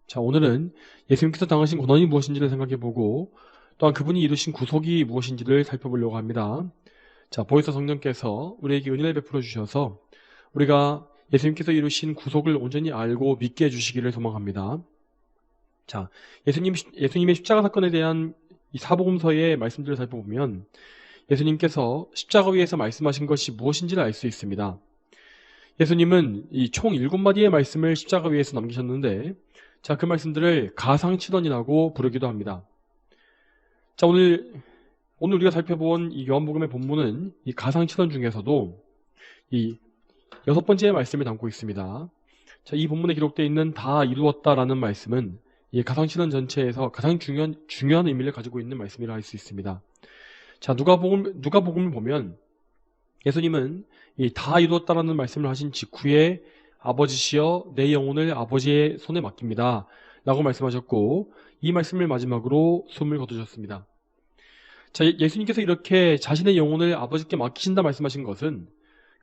자, 오늘은 예수님께서 당하신 고난이 무엇인지를 생각해보고 또한 그분이 이루신 구속이 무엇인지를 살펴보려고 합니다. 자, 보혜사 성령께서 우리에게 은혜를 베풀어 주셔서 우리가 예수님께서 이루신 구속을 온전히 알고 믿게 해주시기를 소망합니다. 자, 예수님의 십자가 사건에 대한 이 사복음서의 말씀들을 살펴보면 예수님께서 십자가 위에서 말씀하신 것이 무엇인지를 알 수 있습니다. 예수님은 이 총 7마디의 말씀을 십자가 위에서 남기셨는데 자, 그 말씀들을 가상치론이라고 부르기도 합니다. 자, 오늘 우리가 살펴본 이 요한복음의 본문은 이 가상치론 중에서도 이 6번째 말씀을 담고 있습니다. 자, 이 본문에 기록되어 있는 다 이루었다라는 말씀은 이 가상치론 전체에서 가장 중요한 의미를 가지고 있는 말씀이라 할 수 있습니다. 자, 누가복음을 보면 예수님은 이 다 이루었다라는 말씀을 하신 직후에 아버지시여 내 영혼을 아버지의 손에 맡깁니다 라고 말씀하셨고 이 말씀을 마지막으로 숨을 거두셨습니다. 자, 예수님께서 이렇게 자신의 영혼을 아버지께 맡기신다 말씀하신 것은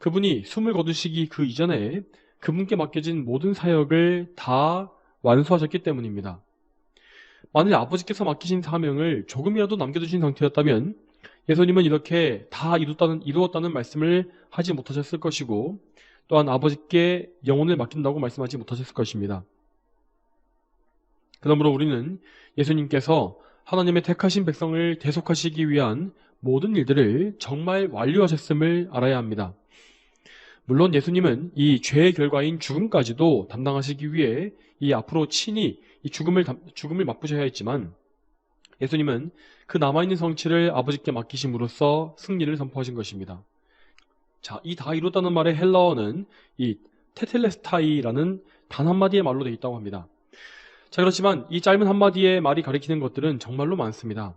그분이 숨을 거두시기 그 이전에 그분께 맡겨진 모든 사역을 다 완수하셨기 때문입니다. 만일 아버지께서 맡기신 사명을 조금이라도 남겨두신 상태였다면 예수님은 이렇게 다 이루었다는 말씀을 하지 못하셨을 것이고 또한 아버지께 영혼을 맡긴다고 말씀하지 못하셨을 것입니다. 그러므로 우리는 예수님께서 하나님의 택하신 백성을 대속하시기 위한 모든 일들을 정말 완료하셨음을 알아야 합니다. 물론 예수님은 이 죄의 결과인 죽음까지도 담당하시기 위해 이 앞으로 친히 이 죽음을 맛보셔야 했지만 예수님은 그 남아있는 성취를 아버지께 맡기심으로써 승리를 선포하신 것입니다. 자, 이 다 이뤘다는 말의 헬라어는 이 테텔레스타이라는 단 한마디의 말로 되어 있다고 합니다. 자, 그렇지만 이 짧은 한마디의 말이 가리키는 것들은 정말로 많습니다.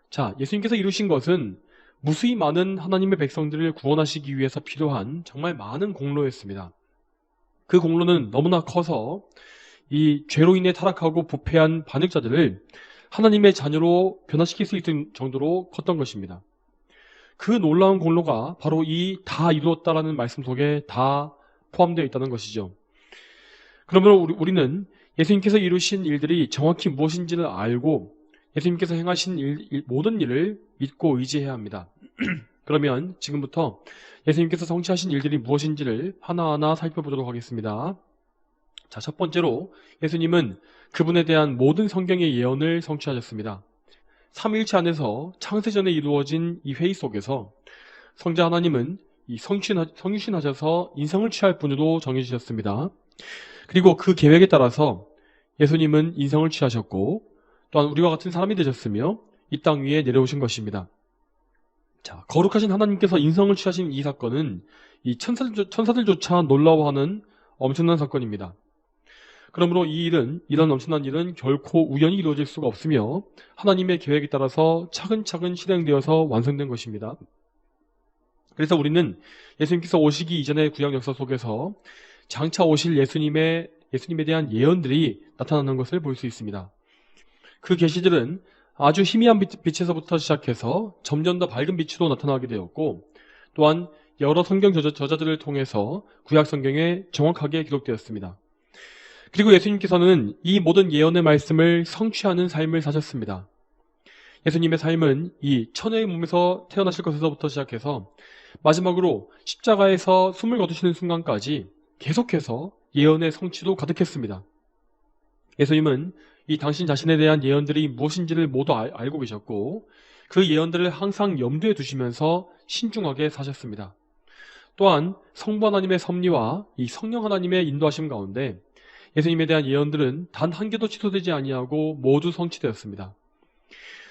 자, 예수님께서 이루신 것은 무수히 많은 하나님의 백성들을 구원하시기 위해서 필요한 정말 많은 공로였습니다. 그 공로는 너무나 커서 이 죄로 인해 타락하고 부패한 반역자들을 하나님의 자녀로 변화시킬 수 있을 정도로 컸던 것입니다. 그 놀라운 공로가 바로 이 다 이루었다라는 말씀 속에 다 포함되어 있다는 것이죠. 그러므로 우리는 예수님께서 이루신 일들이 정확히 무엇인지를 알고 예수님께서 행하신 모든 일을 믿고 의지해야 합니다. 그러면 지금부터 예수님께서 성취하신 일들이 무엇인지를 하나하나 살펴보도록 하겠습니다. 자, 첫 번째로 예수님은 그분에 대한 모든 성경의 예언을 성취하셨습니다. 삼위일체 안에서 창세전에 이루어진 이 회의 속에서 성자 하나님은 이 성육신하셔서 인성을 취할 분으로 정해주셨습니다. 그리고 그 계획에 따라서 예수님은 인성을 취하셨고 또한 우리와 같은 사람이 되셨으며 이 땅 위에 내려오신 것입니다. 자, 거룩하신 하나님께서 인성을 취하신 이 사건은 이 천사들조차 놀라워하는 엄청난 사건입니다. 그러므로 이런 엄청난 일은 결코 우연히 이루어질 수가 없으며 하나님의 계획에 따라서 차근차근 실행되어서 완성된 것입니다. 그래서 우리는 예수님께서 오시기 이전의 구약 역사 속에서 장차 오실 예수님에 대한 예언들이 나타나는 것을 볼 수 있습니다. 그 계시들은 아주 희미한 빛에서부터 시작해서 점점 더 밝은 빛으로 나타나게 되었고 또한 여러 성경 저자들을 통해서 구약 성경에 정확하게 기록되었습니다. 그리고 예수님께서는 이 모든 예언의 말씀을 성취하는 삶을 사셨습니다. 예수님의 삶은 이 처녀의 몸에서 태어나실 것에서부터 시작해서 마지막으로 십자가에서 숨을 거두시는 순간까지 계속해서 예언의 성취도 가득했습니다. 예수님은 이 당신 자신에 대한 예언들이 무엇인지를 모두 알고 계셨고 그 예언들을 항상 염두에 두시면서 신중하게 사셨습니다. 또한 성부 하나님의 섭리와 이 성령 하나님의 인도하심 가운데 예수님에 대한 예언들은 단 한 개도 취소되지 아니하고 모두 성취되었습니다.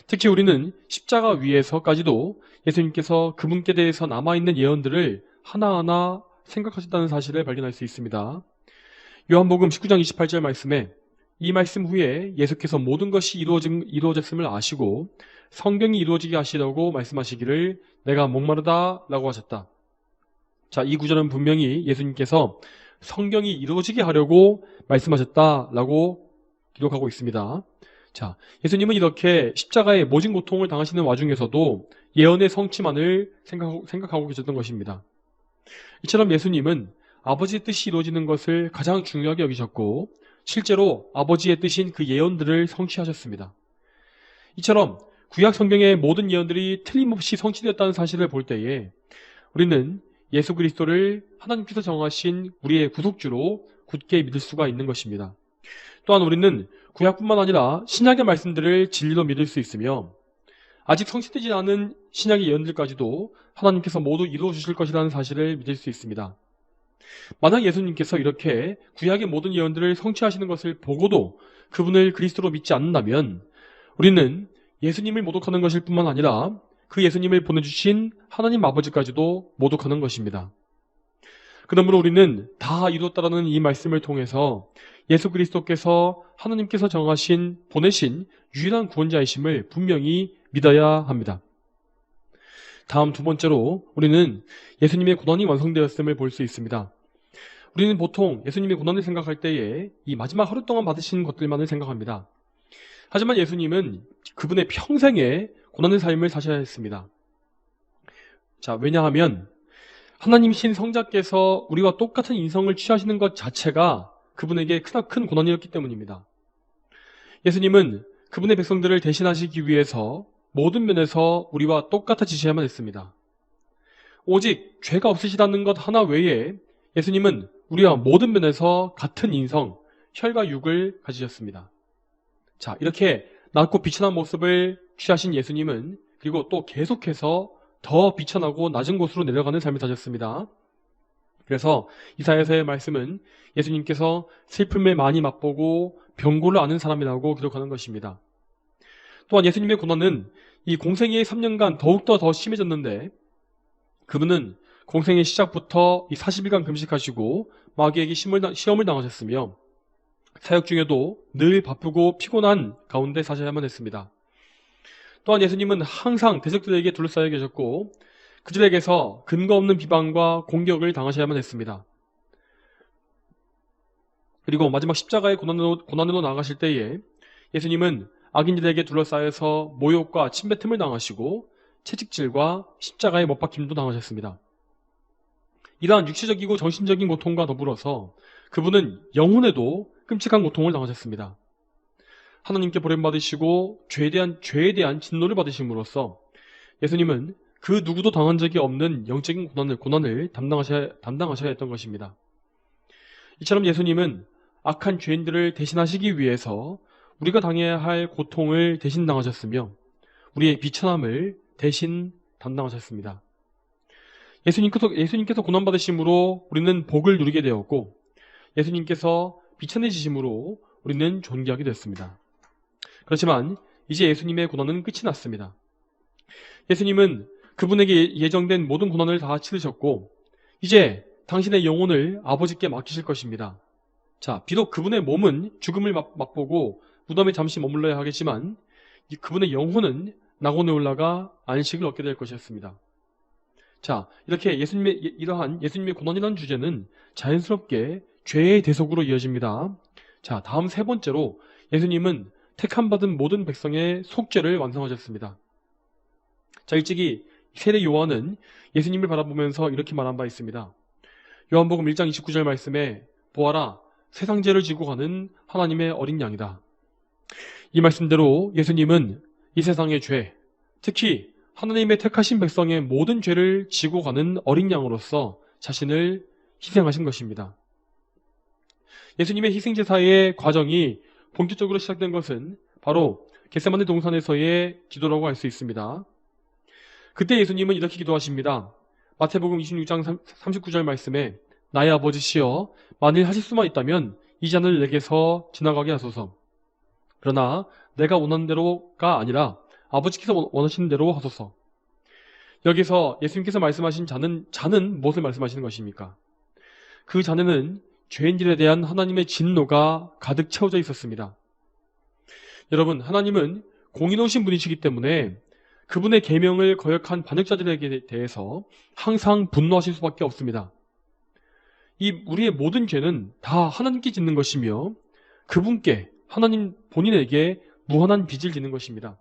특히 우리는 십자가 위에서까지도 예수님께서 그분께 대해서 남아있는 예언들을 하나하나 생각하셨다는 사실을 발견할 수 있습니다. 요한복음 19장 28절 말씀에 이 말씀 후에 예수께서 모든 것이 이루어졌음을 아시고 성경이 이루어지게 하시려고 말씀하시기를 내가 목마르다 라고 하셨다. 자, 이 구절은 분명히 예수님께서 성경이 이루어지게 하려고 말씀하셨다라고 기록하고 있습니다. 자, 예수님은 이렇게 십자가의 모진 고통을 당하시는 와중에서도 예언의 성취만을 생각하고 계셨던 것입니다. 이처럼 예수님은 아버지의 뜻이 이루어지는 것을 가장 중요하게 여기셨고 실제로 아버지의 뜻인 그 예언들을 성취하셨습니다. 이처럼 구약 성경의 모든 예언들이 틀림없이 성취되었다는 사실을 볼 때에 우리는 예수 그리스도를 하나님께서 정하신 우리의 구속주로 굳게 믿을 수가 있는 것입니다. 또한 우리는 구약뿐만 아니라 신약의 말씀들을 진리로 믿을 수 있으며 아직 성취되지 않은 신약의 예언들까지도 하나님께서 모두 이루어 주실 것이라는 사실을 믿을 수 있습니다. 만약 예수님께서 이렇게 구약의 모든 예언들을 성취하시는 것을 보고도 그분을 그리스도로 믿지 않는다면 우리는 예수님을 모독하는 것일 뿐만 아니라 그 예수님을 보내주신 하나님 아버지까지도 모독하는 것입니다. 그러므로 우리는 다 이루었다라는 이 말씀을 통해서 예수 그리스도께서 하나님께서 정하신 보내신 유일한 구원자이심을 분명히 믿어야 합니다. 다음 두 번째로 우리는 예수님의 고난이 완성되었음을 볼 수 있습니다. 우리는 보통 예수님의 고난을 생각할 때에 이 마지막 하루 동안 받으신 것들만을 생각합니다. 하지만 예수님은 그분의 평생에 고난의 삶을 사셔야 했습니다. 자, 왜냐하면 하나님이신 성자께서 우리와 똑같은 인성을 취하시는 것 자체가 그분에게 큰 고난이었기 때문입니다. 예수님은 그분의 백성들을 대신하시기 위해서 모든 면에서 우리와 똑같아지셔야만 했습니다. 오직 죄가 없으시다는 것 하나 외에 예수님은 우리와 모든 면에서 같은 인성, 혈과 육을 가지셨습니다. 자, 이렇게 낮고 비천한 모습을 취하신 예수님은 그리고 또 계속해서 더 비천하고 낮은 곳으로 내려가는 삶을 사셨습니다. 그래서 이사야서의 말씀은 예수님께서 슬픔을 많이 맛보고 병고를 앓는 사람이라고 기록하는 것입니다. 또한 예수님의 고난은 이 공생의 3년간 더욱더 더 심해졌는데 그분은 공생의 시작부터 이 40일간 금식하시고 마귀에게 시험을 당하셨으며 사역 중에도 늘 바쁘고 피곤한 가운데 사셔야만 했습니다. 또한 예수님은 항상 대적들에게 둘러싸여 계셨고 그들에게서 근거 없는 비방과 공격을 당하셔야만 했습니다. 그리고 마지막 십자가의 고난으로 나아가실 때에 예수님은 악인들에게 둘러싸여서 모욕과 침뱉음을 당하시고 채찍질과 십자가의 못 박힘도 당하셨습니다. 이러한 육체적이고 정신적인 고통과 더불어서 그분은 영혼에도 끔찍한 고통을 당하셨습니다. 하나님께 버림받으시고 죄에 대한 진노를 받으심으로써 예수님은 그 누구도 당한 적이 없는 영적인 고난을 담당하셔야 했던 것입니다. 이처럼 예수님은 악한 죄인들을 대신하시기 위해서 우리가 당해야 할 고통을 대신 당하셨으며 우리의 비천함을 대신 담당하셨습니다. 예수님께서 고난받으심으로 우리는 복을 누리게 되었고 예수님께서 비천해지심으로 우리는 존귀하게 됐습니다. 그렇지만 이제 예수님의 고난은 끝이 났습니다. 예수님은 그분에게 예정된 모든 고난을 다 치르셨고 이제 당신의 영혼을 아버지께 맡기실 것입니다. 자, 비록 그분의 몸은 죽음을 맛보고 무덤에 잠시 머물러야 하겠지만 그분의 영혼은 낙원에 올라가 안식을 얻게 될 것이었습니다. 자, 이렇게 이러한 예수님의 고난이라는 주제는 자연스럽게 죄의 대속으로 이어집니다. 자, 다음 세 번째로 예수님은 택함받은 모든 백성의 속죄를 완성하셨습니다. 자, 일찍이 세례 요한은 예수님을 바라보면서 이렇게 말한 바 있습니다. 요한복음 1장 29절 말씀에 보아라, 세상 죄를 지고 가는 하나님의 어린 양이다. 이 말씀대로 예수님은 이 세상의 죄, 특히 하나님의 택하신 백성의 모든 죄를 지고 가는 어린 양으로서 자신을 희생하신 것입니다. 예수님의 희생제사의 과정이 본격적으로 시작된 것은 바로 겟세마네 동산에서의 기도라고 할 수 있습니다. 그때 예수님은 이렇게 기도하십니다. 마태복음 26장 39절 말씀에 나의 아버지시여 만일 하실 수만 있다면 이 잔을 내게서 지나가게 하소서. 그러나 내가 원하는 대로가 아니라 아버지께서 원하시는 대로 하소서. 여기서 예수님께서 말씀하신 잔은 무엇을 말씀하시는 것입니까? 그 잔에는 죄인들에 대한 하나님의 진노가 가득 채워져 있었습니다. 여러분, 하나님은 공의로우신 분이시기 때문에 그분의 계명을 거역한 반역자들에게 대해서 항상 분노하실 수밖에 없습니다. 우리의 모든 죄는 다 하나님께 짓는 것이며 그분께, 하나님 본인에게 무한한 빚을 지는 것입니다.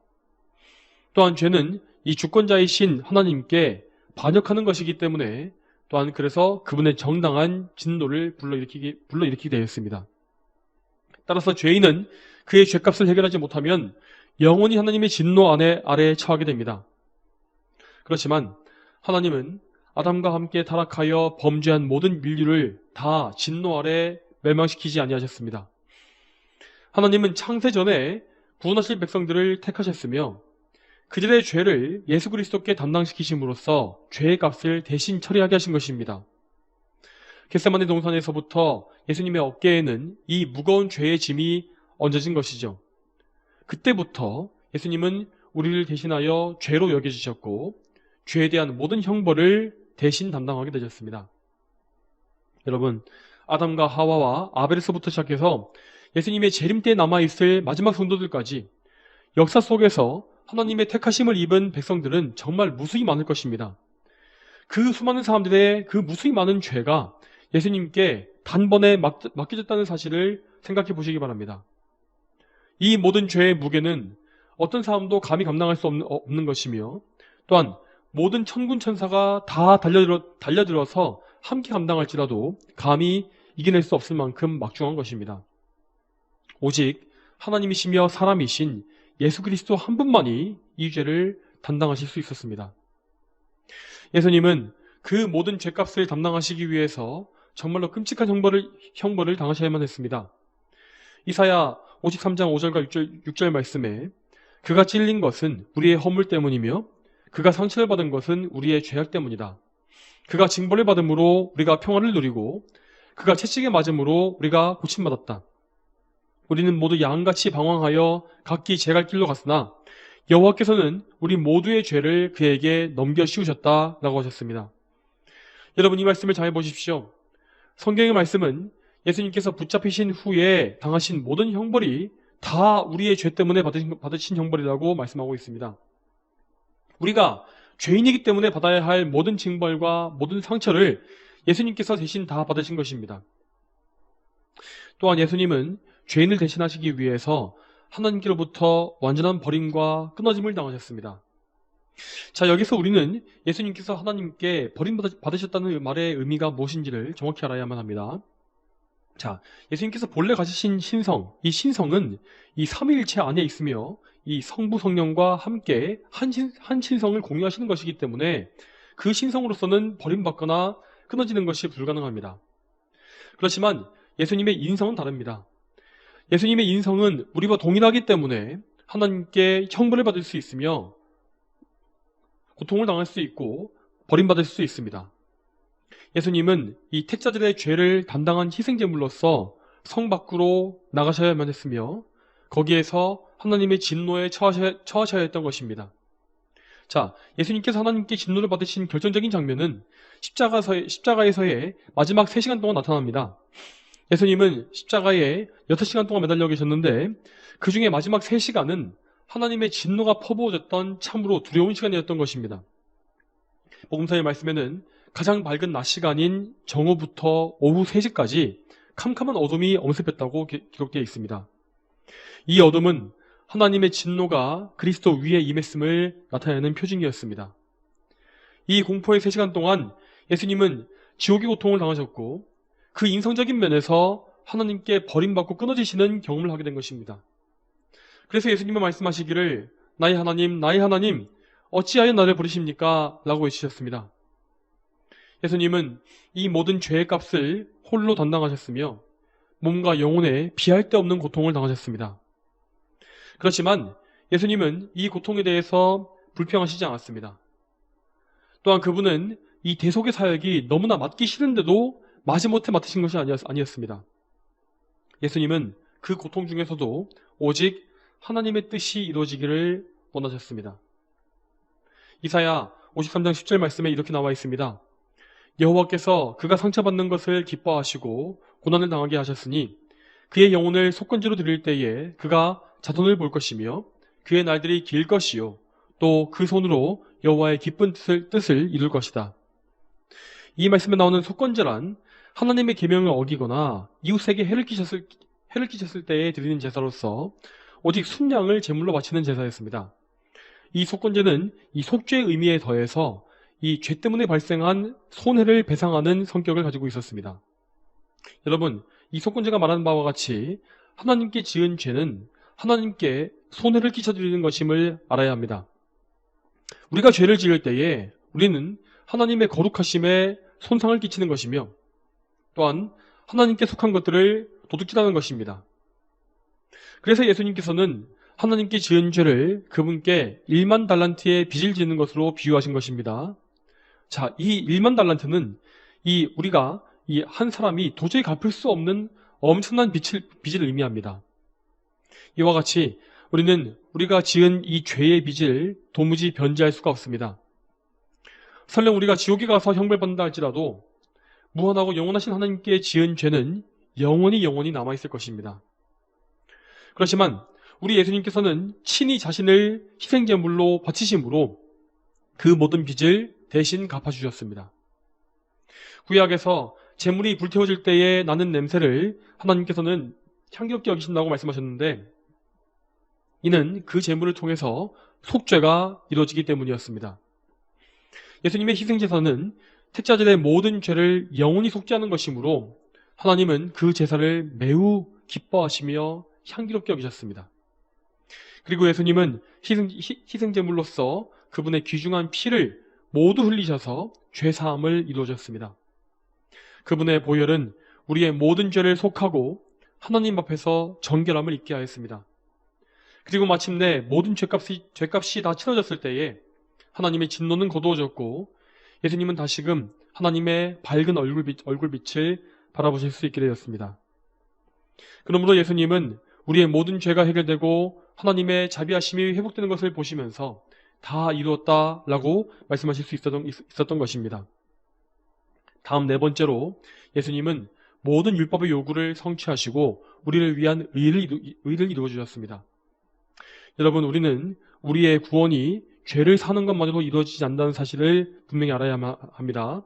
또한 죄는 이 주권자이신 하나님께 반역하는 것이기 때문에 또한 그래서 그분의 정당한 진노를 불러일으키게 되었습니다. 따라서 죄인은 그의 죄값을 해결하지 못하면 영원히 하나님의 진노 아래에 처하게 됩니다. 그렇지만 하나님은 아담과 함께 타락하여 범죄한 모든 인류를 다 진노 아래 멸망시키지 아니하셨습니다. 하나님은 창세 전에 구원하실 백성들을 택하셨으며 그들의 죄를 예수 그리스도께 담당시키심으로써 죄의 값을 대신 처리하게 하신 것입니다. 겟세마네 동산에서부터 예수님의 어깨에는 이 무거운 죄의 짐이 얹어진 것이죠. 그때부터 예수님은 우리를 대신하여 죄로 여겨주셨고 죄에 대한 모든 형벌을 대신 담당하게 되셨습니다. 여러분, 아담과 하와와 아벨에서부터 시작해서 예수님의 재림때에 남아있을 마지막 성도들까지 역사 속에서 하나님의 택하심을 입은 백성들은 정말 무수히 많을 것입니다. 그 수많은 사람들의 그 무수히 많은 죄가 예수님께 단번에 맡겨졌다는 사실을 생각해 보시기 바랍니다. 이 모든 죄의 무게는 어떤 사람도 감히 감당할 수 없는 것이며 또한 모든 천군 천사가 다 달려들어서 함께 감당할지라도 감히 이겨낼 수 없을 만큼 막중한 것입니다. 오직 하나님이시며 사람이신 예수 그리스도 한 분만이 이 죄를 담당하실 수 있었습니다. 예수님은 그 모든 죄값을 담당하시기 위해서 정말로 끔찍한 형벌을 당하셔야만 했습니다. 이사야 53장 5절과 6절 말씀에 그가 찔린 것은 우리의 허물 때문이며 그가 상처를 받은 것은 우리의 죄악 때문이다. 그가 징벌을 받음으로 우리가 평안을 누리고 그가 채찍에 맞음으로 우리가 고침받았다. 우리는 모두 양같이 방황하여 각기 제 갈 길로 갔으나 여호와께서는 우리 모두의 죄를 그에게 넘겨 씌우셨다라고 하셨습니다. 여러분, 이 말씀을 잘 보십시오. 성경의 말씀은 예수님께서 붙잡히신 후에 당하신 모든 형벌이 다 우리의 죄 때문에 받으신 형벌이라고 말씀하고 있습니다. 우리가 죄인이기 때문에 받아야 할 모든 징벌과 모든 상처를 예수님께서 대신 다 받으신 것입니다. 또한 예수님은 죄인을 대신하시기 위해서 하나님께로부터 완전한 버림과 끊어짐을 당하셨습니다. 자, 여기서 우리는 예수님께서 하나님께 버림받으셨다는 말의 의미가 무엇인지를 정확히 알아야만 합니다. 자, 예수님께서 본래 가지신 신성, 이 신성은 이 삼위일체 안에 있으며 이 성부 성령과 함께 한 신성을 공유하시는 것이기 때문에 그 신성으로서는 버림받거나 끊어지는 것이 불가능합니다. 그렇지만 예수님의 인성은 다릅니다. 예수님의 인성은 우리와 동일하기 때문에 하나님께 형벌을 받을 수 있으며 고통을 당할 수 있고 버림받을 수 있습니다. 예수님은 이 택자들의 죄를 담당한 희생제물로서 성 밖으로 나가셔야만 했으며 거기에서 하나님의 진노에 처하셔야 했던 것입니다. 자, 예수님께서 하나님께 진노를 받으신 결정적인 장면은 십자가에서의 마지막 3시간 동안 나타납니다. 예수님은 십자가에 6시간 동안 매달려 계셨는데 그 중에 마지막 3시간은 하나님의 진노가 퍼부어졌던 참으로 두려운 시간이었던 것입니다. 복음서의 말씀에는 가장 밝은 낮 시간인 정오부터 오후 3시까지 캄캄한 어둠이 엄습했다고 기록되어 있습니다. 이 어둠은 하나님의 진노가 그리스도 위에 임했음을 나타내는 표징이었습니다. 이 공포의 3시간 동안 예수님은 지옥의 고통을 당하셨고 그 인성적인 면에서 하나님께 버림받고 끊어지시는 경험을 하게 된 것입니다. 그래서 예수님은 말씀하시기를 나의 하나님 어찌하여 나를 버리십니까? 라고 외치셨습니다. 예수님은 이 모든 죄의 값을 홀로 담당하셨으며 몸과 영혼에 비할 데 없는 고통을 당하셨습니다. 그렇지만 예수님은 이 고통에 대해서 불평하시지 않았습니다. 또한 그분은 이 대속의 사역이 너무나 맡기 싫은데도 마지못해 맡으신 것이 아니었습니다. 예수님은 그 고통 중에서도 오직 하나님의 뜻이 이루어지기를 원하셨습니다. 이사야 53장 10절 말씀에 이렇게 나와 있습니다. 여호와께서 그가 상처받는 것을 기뻐하시고 고난을 당하게 하셨으니 그의 영혼을 속건제로 드릴 때에 그가 자손을 볼 것이며 그의 날들이 길 것이요 또 그 손으로 여호와의 기쁜 뜻을 이룰 것이다. 이 말씀에 나오는 속건제란 하나님의 계명을 어기거나 이웃에게 해를 끼쳤을 때에 드리는 제사로서 오직 순양을 제물로 바치는 제사였습니다. 이 속건제는 이 속죄의 의미에 더해서 이 죄 때문에 발생한 손해를 배상하는 성격을 가지고 있었습니다. 여러분, 이 속건제가 말하는 바와 같이 하나님께 지은 죄는 하나님께 손해를 끼쳐드리는 것임을 알아야 합니다. 우리가 죄를 지을 때에 우리는 하나님의 거룩하심에 손상을 끼치는 것이며 또한 하나님께 속한 것들을 도둑질하는 것입니다. 그래서 예수님께서는 하나님께 지은 죄를 그분께 1만 달란트의 빚을 지는 것으로 비유하신 것입니다. 자, 이 1만 달란트는 우리가 이 한 사람이 도저히 갚을 수 없는 엄청난 빚을 의미합니다. 이와 같이 우리는 우리가 지은 이 죄의 빚을 도무지 변제할 수가 없습니다. 설령 우리가 지옥에 가서 형벌받는다 할지라도 무한하고 영원하신 하나님께 지은 죄는 영원히 남아있을 것입니다. 그렇지만 우리 예수님께서는 친히 자신을 희생제물로 바치심으로 그 모든 빚을 대신 갚아주셨습니다. 구약에서 제물이 불태워질 때에 나는 냄새를 하나님께서는 향기롭게 여기신다고 말씀하셨는데 이는 그 제물을 통해서 속죄가 이루어지기 때문이었습니다. 예수님의 희생제사는 택자들의 모든 죄를 영원히 속죄하는 것이므로 하나님은 그 제사를 매우 기뻐하시며 향기롭게 여기셨습니다. 그리고 예수님은 희생제물로서 그분의 귀중한 피를 모두 흘리셔서 죄사함을 이루어졌습니다. 그분의 보혈은 우리의 모든 죄를 속하고 하나님 앞에서 정결함을 입게 하였습니다. 그리고 마침내 모든 죄값이 다 치러졌을 때에 하나님의 진노는 거두어졌고 예수님은 다시금 하나님의 밝은 얼굴빛을 바라보실 수 있게 되었습니다. 그러므로 예수님은 우리의 모든 죄가 해결되고 하나님의 자비하심이 회복되는 것을 보시면서 다 이루었다라고 말씀하실 수 있었던 것입니다. 다음 네 번째로 예수님은 모든 율법의 요구를 성취하시고 우리를 위한 의를 이루어 주셨습니다. 여러분, 우리는 우리의 구원이 죄를 사는 것만으로 이루어지지 않는다는 사실을 분명히 알아야 합니다.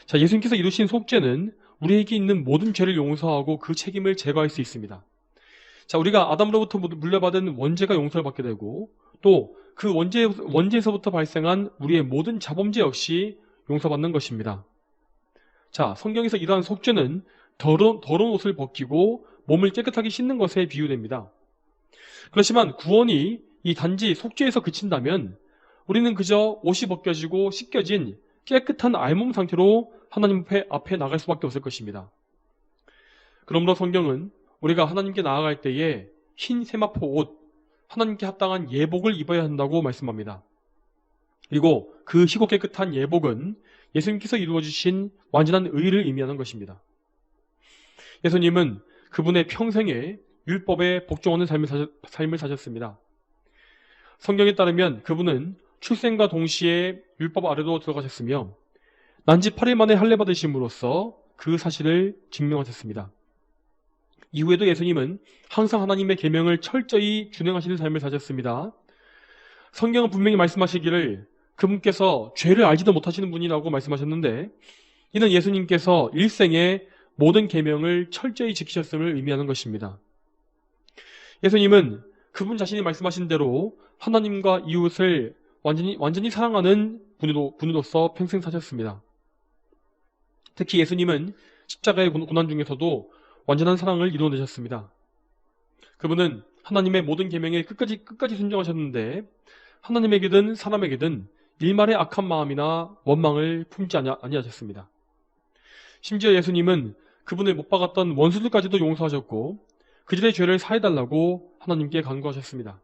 자, 예수님께서 이루신 속죄는 우리에게 있는 모든 죄를 용서하고 그 책임을 제거할 수 있습니다. 자, 우리가 아담으로부터 물려받은 원죄가 용서를 받게 되고 또 그 원죄에서부터 발생한 우리의 모든 자범죄 역시 용서받는 것입니다. 자, 성경에서 이러한 속죄는 더러운 옷을 벗기고 몸을 깨끗하게 씻는 것에 비유됩니다. 그렇지만 구원이 이 단지 속죄에서 그친다면 우리는 그저 옷이 벗겨지고 씻겨진 깨끗한 알몸 상태로 하나님 앞에 나갈 수밖에 없을 것입니다. 그러므로 성경은 우리가 하나님께 나아갈 때에 흰 세마포 옷, 하나님께 합당한 예복을 입어야 한다고 말씀합니다. 그리고 그 희고 깨끗한 예복은 예수님께서 이루어주신 완전한 의를 의미하는 것입니다. 예수님은 그분의 평생에 율법에 복종하는 삶을 사셨습니다. 성경에 따르면 그분은 출생과 동시에 율법 아래로 들어가셨으며 난지 8일 만에 할례 받으심으로써 그 사실을 증명하셨습니다. 이후에도 예수님은 항상 하나님의 계명을 철저히 준행하시는 삶을 사셨습니다. 성경은 분명히 말씀하시기를 그분께서 죄를 알지도 못하시는 분이라고 말씀하셨는데 이는 예수님께서 일생에 모든 계명을 철저히 지키셨음을 의미하는 것입니다. 예수님은 그분 자신이 말씀하신 대로 하나님과 이웃을 완전히 사랑하는 분으로서 평생 사셨습니다. 특히 예수님은 십자가의 고난 중에서도 완전한 사랑을 이루어내셨습니다. 그분은 하나님의 모든 계명에 끝까지 순종하셨는데 하나님에게든 사람에게든 일말의 악한 마음이나 원망을 품지 아니하셨습니다. 심지어 예수님은 그분을 못 박았던 원수들까지도 용서하셨고 그들의 죄를 사해달라고 하나님께 간구하셨습니다.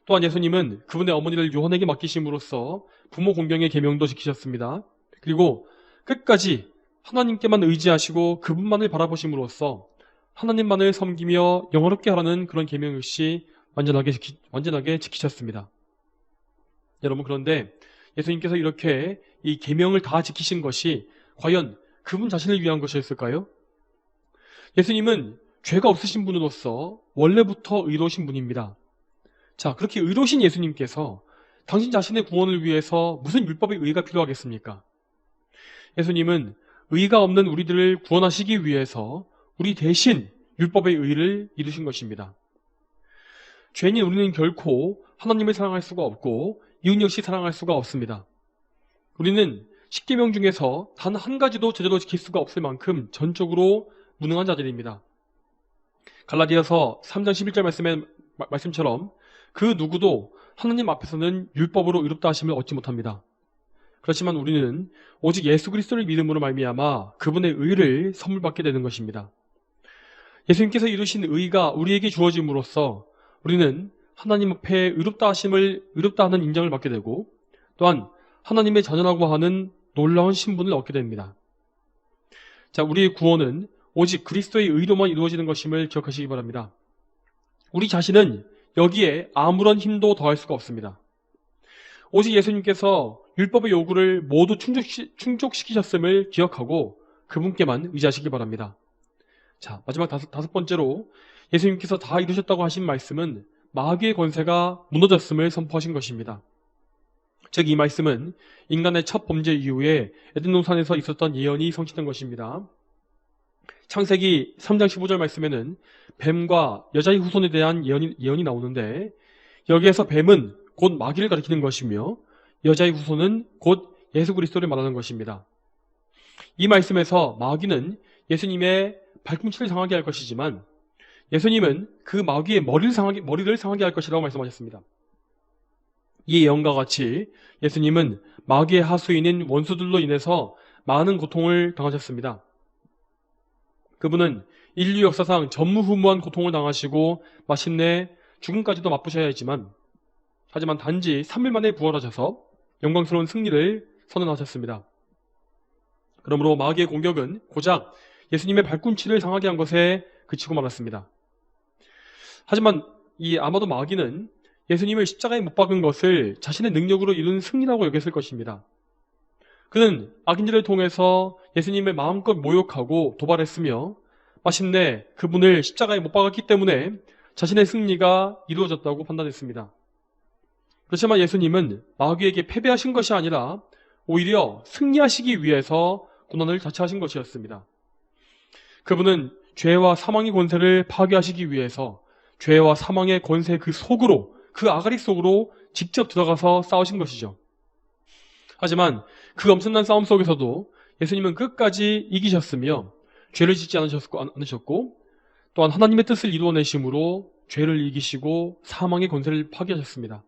또한 예수님은 그분의 어머니를 요한에게 맡기심으로써 부모 공경의 계명도 지키셨습니다. 그리고 끝까지 하나님께만 의지하시고 그분만을 바라보심으로써 하나님만을 섬기며 영화롭게 하라는 그런 계명 역시 완전하게 지키셨습니다. 여러분, 그런데 예수님께서 이렇게 이 계명을 다 지키신 것이 과연 그분 자신을 위한 것이었을까요? 예수님은 죄가 없으신 분으로서 원래부터 의로우신 분입니다. 자, 그렇게 의로우신 예수님께서 당신 자신의 구원을 위해서 무슨 율법의 의가 필요하겠습니까? 예수님은 의가 없는 우리들을 구원하시기 위해서 우리 대신 율법의 의를 이루신 것입니다. 죄인인 우리는 결코 하나님을 사랑할 수가 없고 이웃 역시 사랑할 수가 없습니다. 우리는 10계명 중에서 단 한 가지도 제대로 지킬 수가 없을 만큼 전적으로 무능한 자들입니다. 갈라디아서 3장 11절 말씀처럼 그 누구도 하나님 앞에서는 율법으로 의롭다 하심을 얻지 못합니다. 그렇지만 우리는 오직 예수 그리스도를 믿음으로 말미암아 그분의 의를 선물 받게 되는 것입니다. 예수님께서 이루신 의가 우리에게 주어짐으로써 우리는 하나님 앞에 의롭다 하는 인정을 받게 되고 또한 하나님의 자녀라고 하는 놀라운 신분을 얻게 됩니다. 자, 우리의 구원은 오직 그리스도의 의로만 이루어지는 것임을 기억하시기 바랍니다. 우리 자신은 여기에 아무런 힘도 더할 수가 없습니다. 오직 예수님께서 율법의 요구를 모두 충족시키셨음을 기억하고 그분께만 의지하시기 바랍니다. 자, 마지막 다섯 번째로 예수님께서 다 이루셨다고 하신 말씀은 마귀의 권세가 무너졌음을 선포하신 것입니다. 즉, 이 말씀은 인간의 첫 범죄 이후에 에덴 동산에서 있었던 예언이 성취된 것입니다. 창세기 3장 15절 말씀에는 뱀과 여자의 후손에 대한 예언이 나오는데 여기에서 뱀은 곧 마귀를 가리키는 것이며 여자의 후손은 곧 예수 그리스도를 말하는 것입니다. 이 말씀에서 마귀는 예수님의 발꿈치를 상하게 할 것이지만 예수님은 그 마귀의 머리를 상하게 할 것이라고 말씀하셨습니다. 이 예언과 같이 예수님은 마귀의 하수인인 원수들로 인해서 많은 고통을 당하셨습니다. 그분은 인류 역사상 전무후무한 고통을 당하시고 마침내 죽음까지도 맛보셔야 했지만 하지만 단지 3일 만에 부활하셔서 영광스러운 승리를 선언하셨습니다. 그러므로 마귀의 공격은 고작 예수님의 발꿈치를 상하게 한 것에 그치고 말았습니다. 하지만 아마도 마귀는 예수님을 십자가에 못 박은 것을 자신의 능력으로 이룬 승리라고 여겼을 것입니다. 그는 악인들을 통해서 예수님을 마음껏 모욕하고 도발했으며 마침내 그분을 십자가에 못 박았기 때문에 자신의 승리가 이루어졌다고 판단했습니다. 그렇지만 예수님은 마귀에게 패배하신 것이 아니라 오히려 승리하시기 위해서 고난을 자처하신 것이었습니다. 그분은 죄와 사망의 권세를 파괴하시기 위해서 죄와 사망의 권세 그 아가리 속으로 직접 들어가서 싸우신 것이죠. 하지만 그 엄청난 싸움 속에서도 예수님은 끝까지 이기셨으며 죄를 짓지 않으셨고 또한 하나님의 뜻을 이루어내심으로 죄를 이기시고 사망의 권세를 파괴하셨습니다.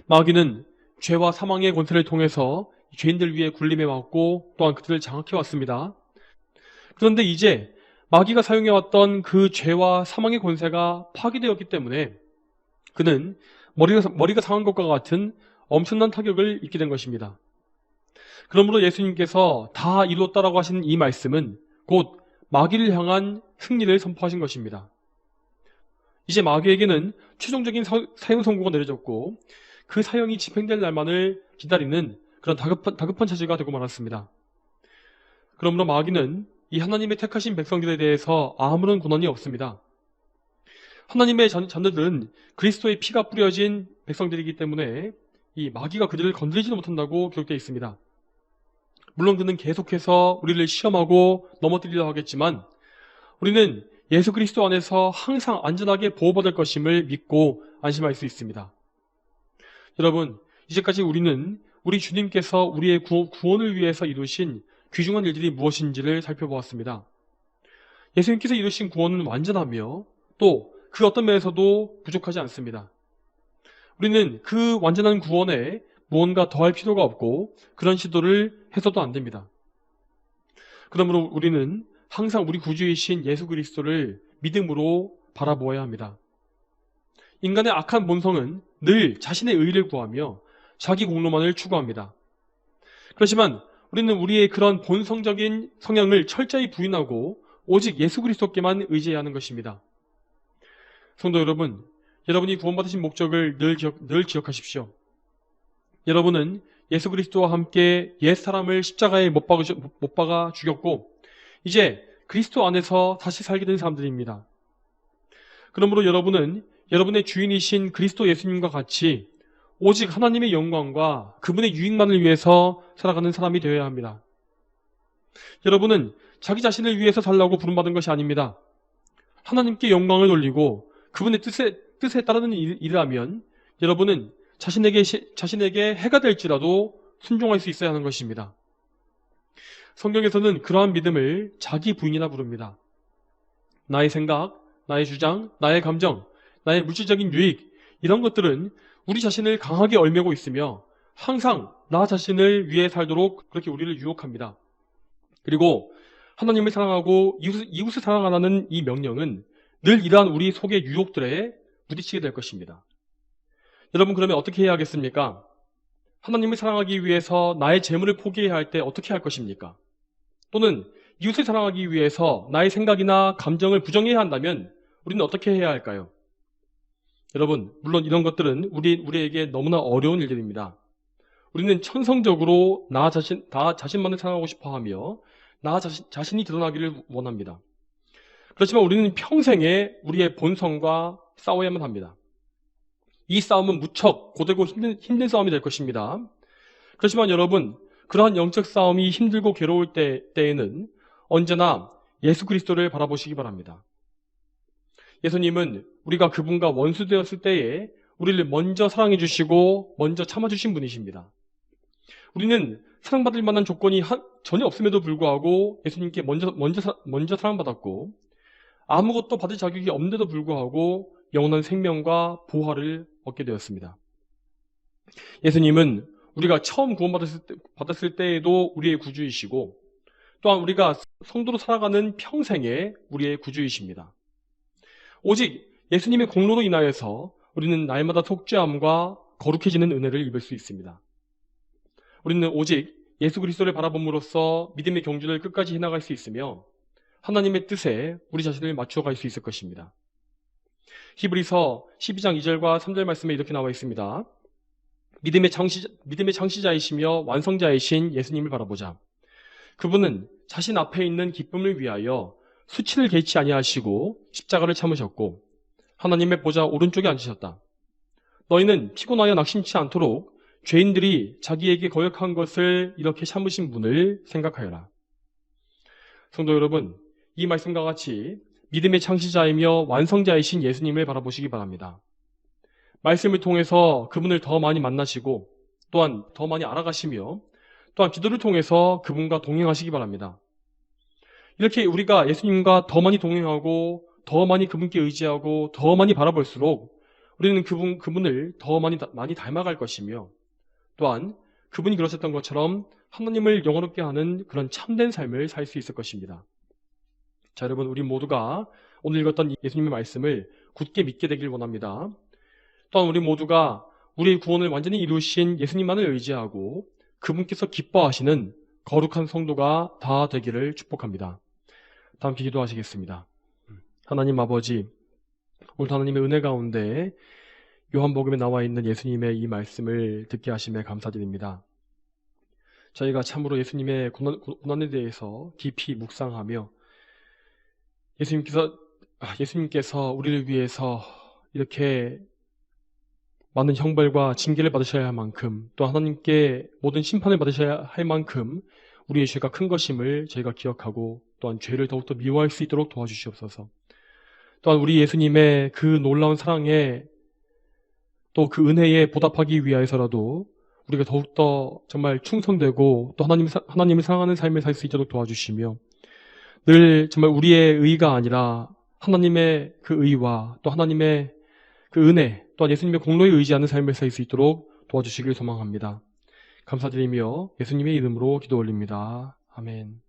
마귀는 죄와 사망의 권세를 통해서 죄인들 위에 굴림해 왔고 또한 그들을 장악해 왔습니다. 그런데 이제 마귀가 사용해왔던 그 죄와 사망의 권세가 파괴되었기 때문에 그는 머리가 상한 것과 같은 엄청난 타격을 입게 된 것입니다. 그러므로 예수님께서 다 이루었다라고 하신 이 말씀은 곧 마귀를 향한 승리를 선포하신 것입니다. 이제 마귀에게는 최종적인 사형 선고가 내려졌고 그 사형이 집행될 날만을 기다리는 그런 다급한 처지가 되고 말았습니다. 그러므로 마귀는 이 하나님의 택하신 백성들에 대해서 아무런 권한이 없습니다. 하나님의 자녀들은 그리스도의 피가 뿌려진 백성들이기 때문에 이 마귀가 그들을 건드리지도 못한다고 기록되어 있습니다. 물론 그는 계속해서 우리를 시험하고 넘어뜨리려 하겠지만 우리는 예수 그리스도 안에서 항상 안전하게 보호받을 것임을 믿고 안심할 수 있습니다. 여러분, 이제까지 우리는 우리 주님께서 우리의 구원을 위해서 이루신 귀중한 일들이 무엇인지를 살펴보았습니다. 예수님께서 이루신 구원은 완전하며 또 그 어떤 면에서도 부족하지 않습니다. 우리는 그 완전한 구원에 무언가 더할 필요가 없고 그런 시도를 해서도 안 됩니다. 그러므로 우리는 항상 우리 구주이신 예수 그리스도를 믿음으로 바라보아야 합니다. 인간의 악한 본성은 늘 자신의 의를 구하며 자기 공로만을 추구합니다. 그렇지만 우리는 우리의 그런 본성적인 성향을 철저히 부인하고 오직 예수 그리스도께만 의지해야 하는 것입니다. 성도 여러분, 여러분이 구원받으신 목적을 늘 기억하십시오. 여러분은 예수 그리스도와 함께 옛사람을 십자가에 못 박아 죽였고 이제 그리스도 안에서 다시 살게 된 사람들입니다. 그러므로 여러분은 여러분의 주인이신 그리스도 예수님과 같이 오직 하나님의 영광과 그분의 유익만을 위해서 살아가는 사람이 되어야 합니다. 여러분은 자기 자신을 위해서 살라고 부름받은 것이 아닙니다. 하나님께 영광을 돌리고 그분의 뜻에 따르는 일을 하면 여러분은 자신에게 해가 될지라도 순종할 수 있어야 하는 것입니다. 성경에서는 그러한 믿음을 자기 부인이라 부릅니다. 나의 생각, 나의 주장, 나의 감정, 나의 물질적인 유익, 이런 것들은 우리 자신을 강하게 얼매고 있으며 항상 나 자신을 위해 살도록 그렇게 우리를 유혹합니다. 그리고 하나님을 사랑하고 이웃을 사랑하라는 이 명령은 늘 이러한 우리 속의 유혹들에 부딪히게 될 것입니다. 여러분, 그러면 어떻게 해야 하겠습니까? 하나님을 사랑하기 위해서 나의 재물을 포기해야 할 때 어떻게 할 것입니까? 또는 이웃을 사랑하기 위해서 나의 생각이나 감정을 부정해야 한다면 우리는 어떻게 해야 할까요? 여러분, 물론 이런 것들은 우리에게 너무나 어려운 일들입니다. 우리는 천성적으로 나 자신만을 사랑하고 싶어 하며 나 자신이 드러나기를 원합니다. 그렇지만 우리는 평생에 우리의 본성과 싸워야만 합니다. 이 싸움은 무척 고되고 힘든 싸움이 될 것입니다. 그렇지만 여러분, 그러한 영적 싸움이 힘들고 괴로울 때에는 언제나 예수 그리스도를 바라보시기 바랍니다. 예수님은 우리가 그분과 원수되었을 때에 우리를 먼저 사랑해 주시고 먼저 참아주신 분이십니다. 우리는 사랑받을 만한 조건이 전혀 없음에도 불구하고 예수님께 먼저 사랑받았고 아무것도 받을 자격이 없는데도 불구하고 영원한 생명과 보화를 얻게 되었습니다. 예수님은 우리가 처음 구원받았을 때에도 우리의 구주이시고 또한 우리가 성도로 살아가는 평생에 우리의 구주이십니다. 오직 예수님의 공로로 인하여서 우리는 날마다 속죄함과 거룩해지는 은혜를 입을 수 있습니다. 우리는 오직 예수 그리스도를 바라봄으로써 믿음의 경주를 끝까지 해나갈 수 있으며 하나님의 뜻에 우리 자신을 맞춰갈 수 있을 것입니다. 히브리서 12장 2절과 3절 말씀에 이렇게 나와 있습니다. 믿음의 창시자이시며 완성자이신 예수님을 바라보자. 그분은 자신 앞에 있는 기쁨을 위하여 수치를 개의치 아니하시고 십자가를 참으셨고 하나님의 보좌 오른쪽에 앉으셨다. 너희는 피곤하여 낙심치 않도록 죄인들이 자기에게 거역한 것을 이렇게 참으신 분을 생각하여라. 성도 여러분, 이 말씀과 같이 믿음의 창시자이며 완성자이신 예수님을 바라보시기 바랍니다. 말씀을 통해서 그분을 더 많이 만나시고 또한 더 많이 알아가시며 또한 기도를 통해서 그분과 동행하시기 바랍니다. 이렇게 우리가 예수님과 더 많이 동행하고 더 많이 그분께 의지하고 더 많이 바라볼수록 우리는 그분을 더 많이 닮아갈 것이며 또한 그분이 그러셨던 것처럼 하나님을 영원롭게 하는 그런 참된 삶을 살 수 있을 것입니다. 자, 여러분, 우리 모두가 오늘 읽었던 예수님의 말씀을 굳게 믿게 되길 원합니다. 또한 우리 모두가 우리의 구원을 완전히 이루신 예수님만을 의지하고 그분께서 기뻐하시는 거룩한 성도가 다 되기를 축복합니다. 다 함께 기도하시겠습니다. 하나님 아버지, 오늘 하나님의 은혜 가운데 요한복음에 나와 있는 예수님의 이 말씀을 듣게 하심에 감사드립니다. 저희가 참으로 예수님의 고난에 대해서 깊이 묵상하며 예수님께서 우리를 위해서 이렇게 많은 형벌과 징계를 받으셔야 할 만큼 또 하나님께 모든 심판을 받으셔야 할 만큼 우리의 죄가 큰 것임을 저희가 기억하고 또한 죄를 더욱더 미워할 수 있도록 도와주시옵소서. 또한 우리 예수님의 그 놀라운 사랑에 또 그 은혜에 보답하기 위하여서라도 우리가 더욱더 정말 충성되고 또 하나님을 사랑하는 삶을 살 수 있도록 도와주시며 늘 정말 우리의 의가 아니라 하나님의 그 의와 또 하나님의 그 은혜 또한 예수님의 공로에 의지하는 삶을 살 수 있도록 도와주시길 소망합니다. 감사드리며 예수님의 이름으로 기도 올립니다. 아멘.